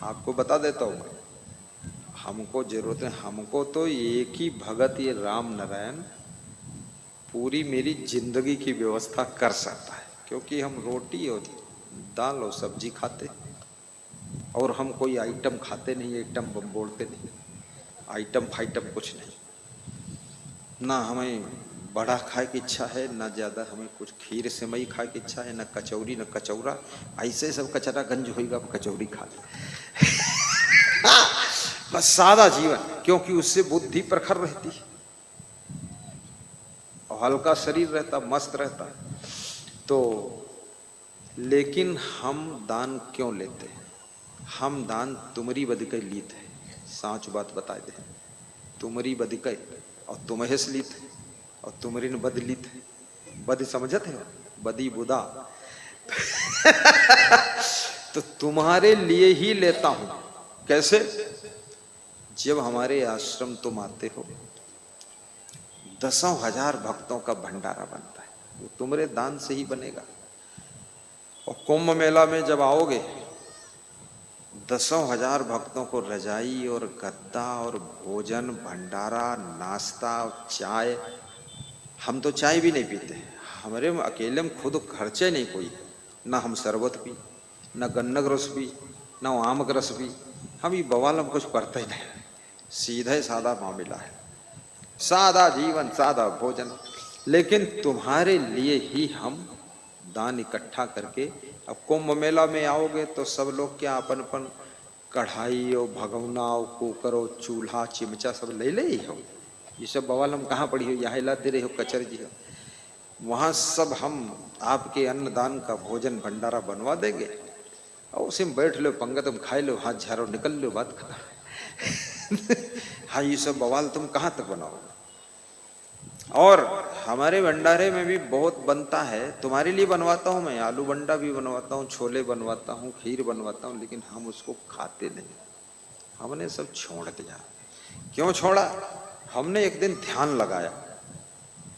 आपको बता देता हूँ, हमको जरूरत है, हमको तो एक ही भगत ये राम नारायण पूरी मेरी जिंदगी की व्यवस्था कर सकता है, क्योंकि हम रोटी और दाल और सब्जी खाते और हम कोई आइटम खाते नहीं, आइटम बम बोलते नहीं, आइटम फाइटम कुछ नहीं। ना हमें बड़ा खाए की इच्छा है, ना ज़्यादा हमें कुछ खीर सेवई खाए की इच्छा है, ना कचौरी ना कचौरा। ऐसे सब कचरा गंज होएगा, कचौरी खा ले। बस सादा जीवन, क्योंकि उससे बुद्धि प्रखर रहती है और हल्का शरीर रहता, मस्त रहता। तो लेकिन हम दान क्यों लेते हैं? हम दान तुमरी बदिकै लीत है, साँच बात बता दे, तुमरी बदिकै और तुम्हें से लीत है और तुमरी ने बद लीत है। बद समझत है, बदी बुदा। तो तुम्हारे लिए ही लेता हूं। कैसे? जब हमारे आश्रम तुम आते हो, 10,000 भक्तों का भंडारा बनता है, वो तुम्हारे दान से ही बनेगा। और कुंभ मेला में जब आओगे, 10,000 भक्तों को रजाई और गद्दा और भोजन भंडारा नाश्ता और चाय। हम तो चाय भी नहीं पीते, हमारे में अकेले में खुद खर्चे नहीं कोई, ना हम शरबत पी, ना गन्नक रस पी, ना आम का रस पी। हम ये बवाल हम कुछ करते ही नहीं, सीधे सादा मामला है, सादा जीवन सादा भोजन। लेकिन तुम्हारे लिए ही हम दान इकट्ठा करके, अब कुंभ मेला में आओगे तो सब लोग क्या अपन अपन कढ़ाई और भगवना और कुकर और चूल्हा चिमचा सब ले ले ही हो। ये सब बवाल हम कहाँ पड़ी हो, यहाँ ला दे रहे हो कचर जी हो। वहाँ सब हम आपके अन्नदान का भोजन भंडारा बनवा देंगे और उसी में बैठ लो, पंगत में खाए लो, हाथ झाड़ो, निकल लो, बात खत्म। हाँ, ये सब बवाल तुम कहाँ तक बनाओगे? और हमारे भंडारे में भी बहुत बनता है, तुम्हारे लिए बनवाता हूँ मैं, आलू बंडा भी बनवाता हूँ, छोले बनवाता हूँ, खीर बनवाता हूँ, लेकिन हम उसको खाते नहीं, हमने सब छोड़ दिया। क्यों छोड़ा? हमने एक दिन ध्यान लगाया,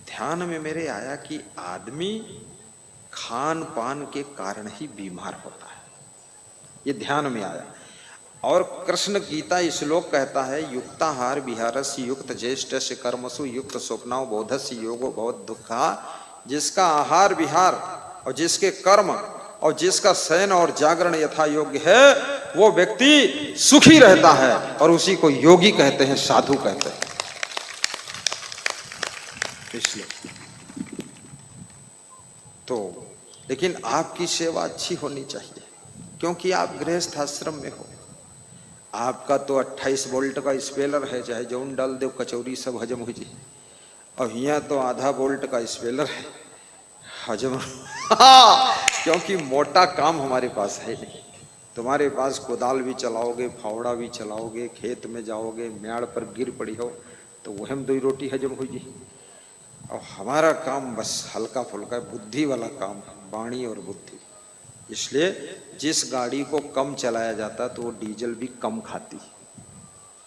ध्यान में मेरे आया कि आदमी खान पान के कारण ही बीमार होता है, ये ध्यान में आया। और कृष्ण गीता श्लोक कहता है, युक्ताहार विहारस्य युक्त ज्येष्ठस्य कर्मसु युक्त स्वप्नाव बोधस्य योगो भवत दुखा। जिसका आहार विहार और जिसके कर्म और जिसका शयन और जागरण यथा योग्य है, वो व्यक्ति सुखी रहता है और उसी को योगी कहते हैं, साधु कहते हैं। इसलिए तो लेकिन आपकी सेवा अच्छी होनी चाहिए, क्योंकि आप गृहस्थ आश्रम में हो। आपका तो 28 वोल्ट का स्पेलर है, चाहे जौन डाल दो कचौरी सब हजम हो जाए। और यहाँ तो आधा वोल्ट का स्पेलर है, हजम। क्योंकि मोटा काम हमारे पास है नहीं। तुम्हारे पास कुदाल भी चलाओगे, फावड़ा भी चलाओगे, खेत में जाओगे, म्याड़ पर गिर पड़ी हो तो वह हम 2 रोटी हजम हो जाए। और हमारा काम बस हल्का फुल्का बुद्धि वाला काम है, वाणी और बुद्धि। इसलिए जिस गाड़ी को कम चलाया जाता तो वो डीजल भी कम खाती,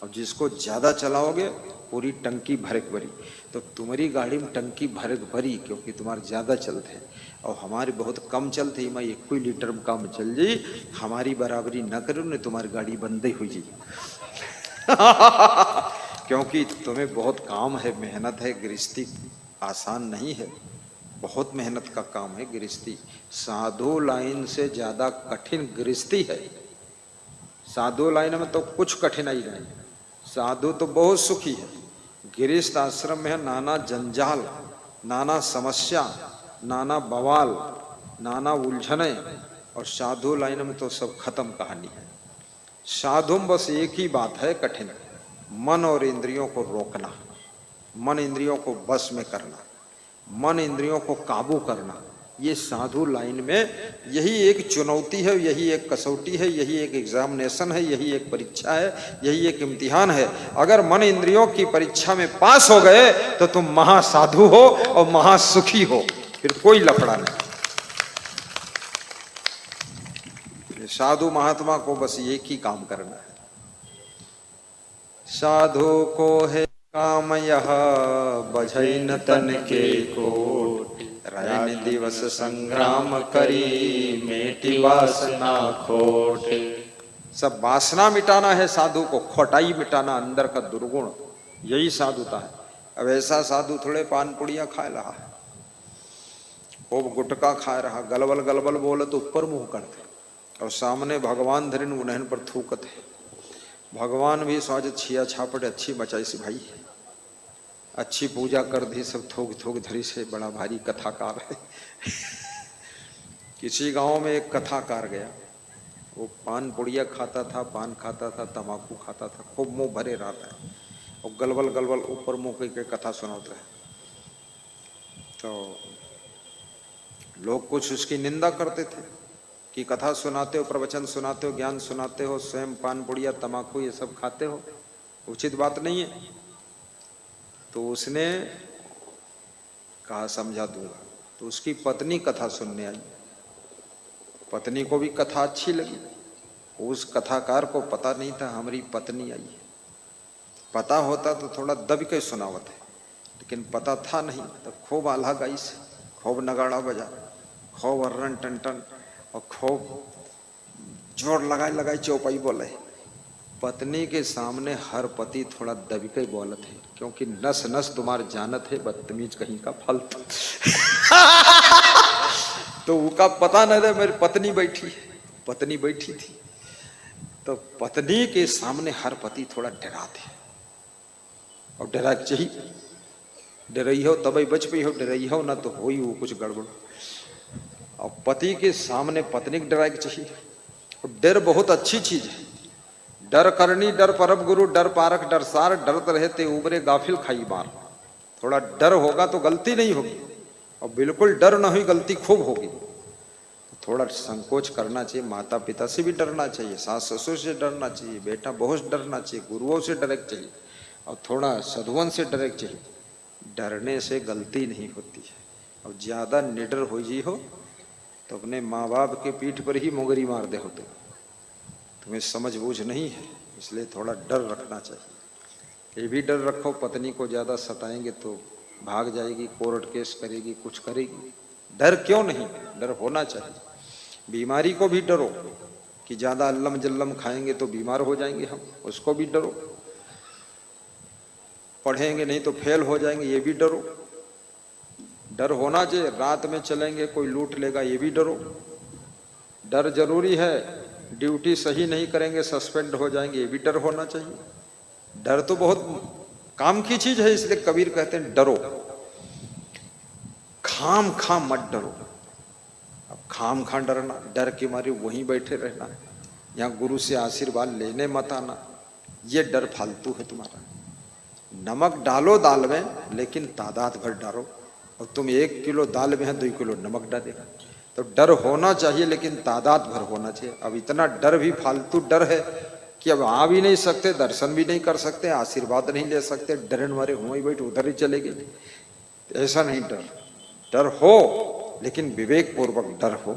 और जिसको ज़्यादा चलाओगे पूरी टंकी भरक भरी। तो तुम्हारी गाड़ी में टंकी भरक भरी क्योंकि तुम्हारे ज़्यादा चलते हैं, और हमारी बहुत कम चलते, मैं 1 लीटर में काम चल जाई, हमारी बराबरी न करो न तुम्हारी गाड़ी बंद ही हो जाए। क्योंकि तुम्हें बहुत काम है, मेहनत है, गृहस्थी आसान नहीं है, बहुत मेहनत का काम है गृहस्थी। साधु लाइन से ज्यादा कठिन गृहस्थी है। साधु लाइन में तो कुछ कठिनाई नहीं, साधु तो बहुत सुखी है। गृहस्थ आश्रम में है नाना जंजाल, नाना समस्या, नाना बवाल, नाना उलझने, और साधु लाइन में तो सब खत्म कहानी है। साधु में बस एक ही बात है कठिन, मन और इंद्रियों को रोकना, मन इंद्रियों को बस में करना, मन इंद्रियों को काबू करना। ये साधु लाइन में यही एक चुनौती है, यही एक कसौटी है, यही एक एग्जामिनेशन है, यही एक परीक्षा है, यही एक इम्तिहान है। अगर मन इंद्रियों की परीक्षा में पास हो गए तो तुम महासाधु हो और महासुखी हो, फिर कोई लफड़ा नहीं। साधु महात्मा को बस एक ही काम करना है। साधु को है काम यह बझै न तन के कोट, रैन दिवस संग्राम करी मेटी वासना खोट। सब वासना मिटाना है साधु को, खोटाई मिटाना अंदर का दुर्गुण, यही साधुता है। अब ऐसा साधु थोड़े पान पुड़िया खा रहा है, खूब गुटका खा रहा, गलबल गलबल बोले तो ऊपर मुंह करते, और सामने भगवान धरिन उन्हन पर थूकत है। भगवान भी स्वाज छिया छापट अच्छी बचाई से भाई, अच्छी पूजा कर दी, सब थोक थोक धरी से, बड़ा भारी कथाकार है। किसी गांव में एक कथाकार गया, वो पान पुड़िया खाता था, पान खाता था, तम्बाकू खाता था, खूब मुंह भरे रहता है, और गलबल गलबल ऊपर मुंह के कथा सुनाता है। तो लोग कुछ उसकी निंदा करते थे कि कथा सुनाते हो, प्रवचन सुनाते हो, ज्ञान सुनाते हो, स्वयं पान पुड़िया तम्बाकू ये सब खाते हो, उचित बात नहीं है। तो उसने कहा समझा दूंगा। तो उसकी पत्नी कथा सुनने आई, पत्नी को भी कथा अच्छी लगी। उस कथाकार को पता नहीं था हमारी पत्नी आई है, पता होता तो थोड़ा दब के सुनावत है, लेकिन पता था नहीं। तो खूब आल्हा गाई से, खूब नगाड़ा बजा, खूब अर्रन टन टन, और खूब जोर लगाए लगाए चौपाई बोले। पत्नी के सामने हर पति थोड़ा दब के बोलत है, क्योंकि नस नस तुम्हार जानत है बदतमीज कहीं का फालतू। तो उसका पता नहीं था मेरी पत्नी बैठी है, पत्नी बैठी थी। तो पत्नी के सामने हर पति थोड़ा डराते, और डरा चाहिए, डरई हो तब बच पई हो, डरई हो ना तो हो ही वो कुछ गड़बड़। और पति के सामने पत्नी को डरा के चाहिए। और डर बहुत अच्छी चीज है, डर करनी डर परब गुरु, डर पारक डर सार, डरत रहते उबरे गाफिल खाई मार। थोड़ा डर होगा तो गलती नहीं होगी, और बिल्कुल डर ना हुई गलती खूब होगी। तो थोड़ा संकोच करना चाहिए, माता पिता से भी डरना चाहिए, सास ससुर से डरना चाहिए, बेटा बहू से डरना चाहिए, गुरुओं से डरे चाहिए, और थोड़ा साधुवन से डरे चाहिए। डरने से गलती नहीं होती है। और ज्यादा निडर हो जी हो तो अपने माँ बाप के पीठ पर ही मुंगरी मार दे होते, तुम्हें समझ बूझ नहीं है, इसलिए थोड़ा डर रखना चाहिए। ये भी डर रखो, पत्नी को ज्यादा सताएंगे तो भाग जाएगी, कोर्ट केस करेगी, कुछ करेगी। डर क्यों नहीं, डर होना चाहिए। बीमारी को भी डरो कि ज्यादा अल्लम जल्लम खाएंगे तो बीमार हो जाएंगे हम, उसको भी डरो। पढ़ेंगे नहीं तो फेल हो जाएंगे, ये भी डरो। डर होना चाहिए। रात में चलेंगे कोई लूट लेगा, ये भी डरो। डर जरूरी है, ड्यूटी सही नहीं करेंगे सस्पेंड हो जाएंगे, ये भी डर होना चाहिए। डर तो बहुत काम की चीज है, इसलिए कबीर कहते हैं डरो, खाम खाम मत डरो। अब खाम खाम डरना, डर के मारे वहीं बैठे रहना, यहाँ गुरु से आशीर्वाद लेने मत आना, ये डर फालतू है तुम्हारा। नमक डालो दाल में, लेकिन तादाद भर डालो। और तुम 1 किलो दाल में है 2 किलो नमक डालेगा, तो डर होना चाहिए, लेकिन तादाद भर होना चाहिए। अब इतना डर भी फालतू डर है कि अब आ भी नहीं सकते, दर्शन भी नहीं कर सकते, आशीर्वाद नहीं ले सकते, डरन मारे हुए ही बैठ उधर ही चले गए। ऐसा नहीं, डर हो लेकिन विवेक पूर्वक डर हो।